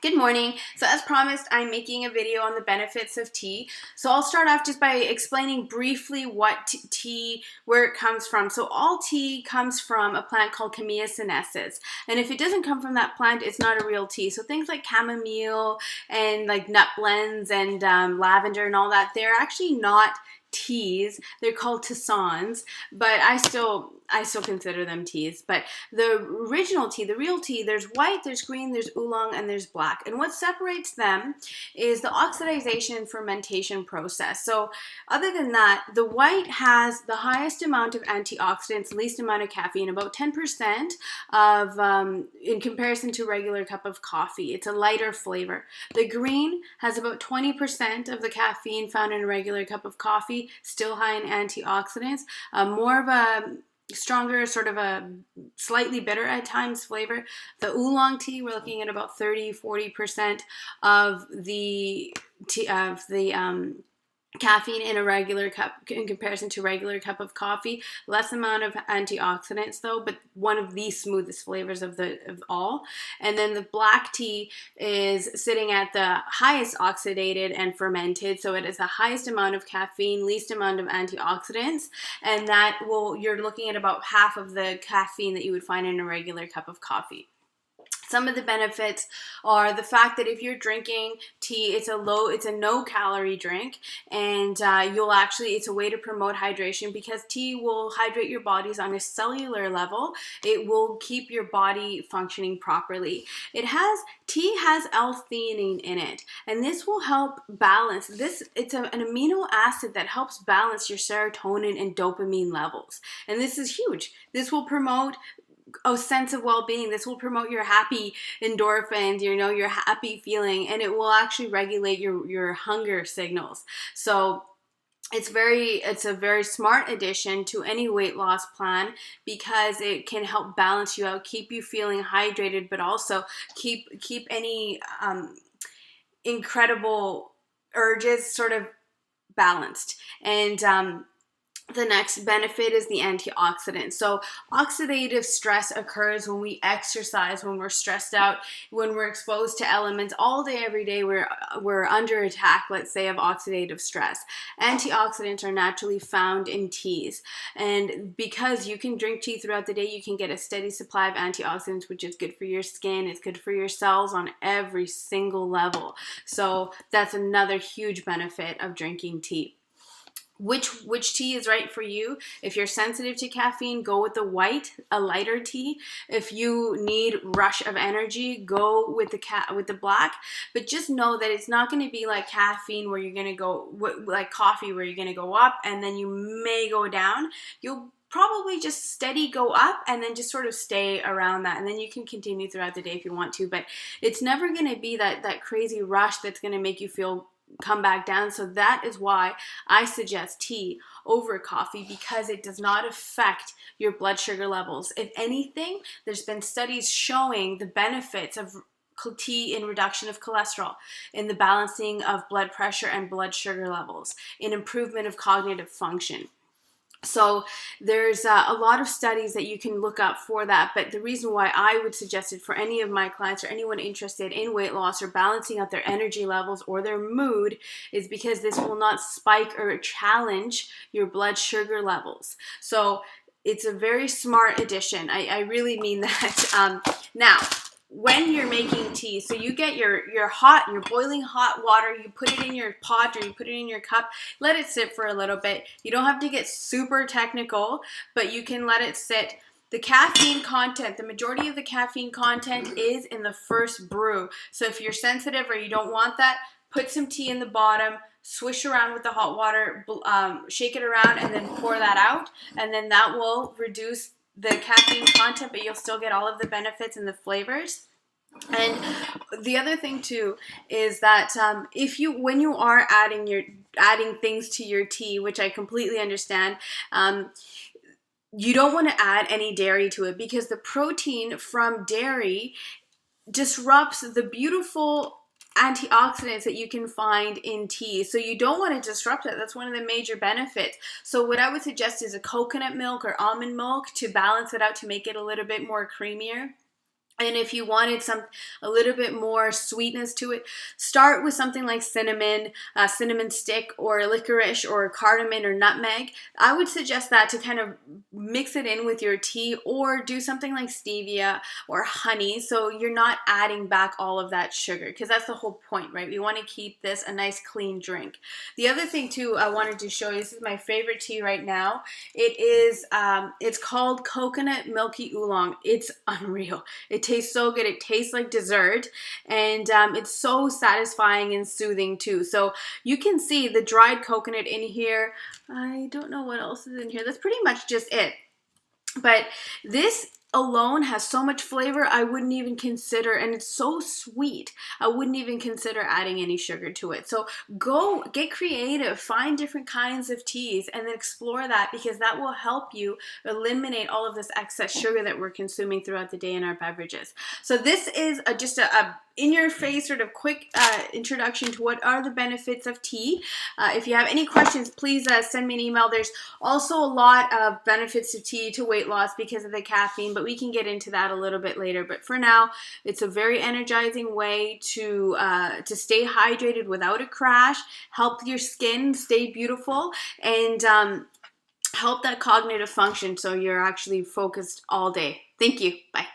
Good morning. So as promised, I'm making a video on the benefits of tea. So I'll start off just by explaining briefly what tea, where it comes from. So all tea comes from a plant called Camellia sinensis. And if it doesn't come from that plant, it's not a real tea. So things like chamomile and like nut blends and lavender and all that, they're actually not teas. They're called tisanes, but I still consider them teas. But the original tea, the real tea, there's white, there's green, there's oolong, and there's black. And what separates them is the oxidization and fermentation process. So other than that, the white has the highest amount of antioxidants, least amount of caffeine, about 10% of in comparison to a regular cup of coffee. It's a lighter flavor. The green has about 20% of the caffeine found in a regular cup of coffee, still high in antioxidants, more of a stronger, sort of a slightly bitter at times flavor. The oolong tea, we're looking at about 30-40% of the caffeine in a regular cup in comparison to a regular cup of coffee. Less amount of antioxidants though, but one of the smoothest flavors of all. And then the black tea is sitting at the highest oxidated and fermented, so it is the highest amount of caffeine, least amount of antioxidants, and you're looking at about half of the caffeine that you would find in a regular cup of coffee. Some of the benefits are the fact that if you're drinking tea, it's a no calorie drink, and it's a way to promote hydration because tea will hydrate your bodies on a cellular level. It will keep your body functioning properly. Tea has l-theanine in it, and this will help balance this. It's an amino acid that helps balance your serotonin and dopamine levels, and this is huge. This will promote a sense of well-being. This will promote your happy endorphins, your happy feeling, and it will actually regulate your hunger signals. So it's a very smart addition to any weight loss plan because it can help balance you out, keep you feeling hydrated, but also keep any incredible urges sort of balanced. And the next benefit is the antioxidants. So oxidative stress occurs when we exercise, when we're stressed out, when we're exposed to elements all day, every day. We're under attack, let's say, of oxidative stress. Antioxidants are naturally found in teas. And because you can drink tea throughout the day, you can get a steady supply of antioxidants, which is good for your skin. It's good for your cells on every single level. So that's another huge benefit of drinking tea. Which tea is right for you? If you're sensitive to caffeine, go with the white, a lighter tea. If you need rush of energy, go with the black. But just know that it's not going to be like caffeine where you're going to go, like coffee where you're going to go up and then you may go down. You'll probably just steady go up and then just sort of stay around that, and then you can continue throughout the day if you want to. But it's never going to be that crazy rush that's going to make you come back down. So that is why I suggest tea over coffee, because it does not affect your blood sugar levels. If anything, there's been studies showing the benefits of tea in reduction of cholesterol, in the balancing of blood pressure and blood sugar levels, in improvement of cognitive function. So there's a lot of studies that you can look up for that, but the reason why I would suggest it for any of my clients or anyone interested in weight loss or balancing out their energy levels or their mood is because this will not spike or challenge your blood sugar levels. So it's a very smart addition. I really mean that. Now, when you're making tea, so you get your boiling hot water, you put it in your pot or you put it in your cup, let it sit for a little bit. You don't have to get super technical, but you can let it sit. The caffeine content, the majority of the caffeine content is in the first brew. So if you're sensitive or you don't want that, put some tea in the bottom, swish around with the hot water, shake it around, and then pour that out. And then that will reduce the caffeine content, but you'll still get all of the benefits and the flavors. And the other thing too is that when you are adding things to your tea, which I completely understand, you don't want to add any dairy to it because the protein from dairy disrupts the beautiful antioxidants that you can find in tea. So you don't want to disrupt it. That's one of the major benefits. So what I would suggest is a coconut milk or almond milk to balance it out, to make it a little bit more creamier. And if you wanted a little bit more sweetness to it, start with something like cinnamon, cinnamon stick, or licorice, or cardamom, or nutmeg. I would suggest that to kind of mix it in with your tea, or do something like stevia or honey, so you're not adding back all of that sugar, because that's the whole point, right? We want to keep this a nice clean drink. The other thing too I wanted to show you, this is my favorite tea right now. It's called Coconut Milky Oolong. It's unreal. It tastes so good. It tastes like dessert, and it's so satisfying and soothing too. So you can see the dried coconut in here. I don't know what else is in here. That's pretty much just it. But this alone has so much flavor, I wouldn't even consider, and it's so sweet, I wouldn't even consider adding any sugar to it. So go get creative, find different kinds of teas, and then explore that, because that will help you eliminate all of this excess sugar that we're consuming throughout the day in our beverages. So this is just a in-your-face sort of quick introduction to what are the benefits of tea. If you have any questions, please send me an email. There's also a lot of benefits of tea to weight loss because of the caffeine, but we can get into that a little bit later. But for now, it's a very energizing way to stay hydrated without a crash, help your skin stay beautiful, and help that cognitive function so you're actually focused all day. Thank you. Bye.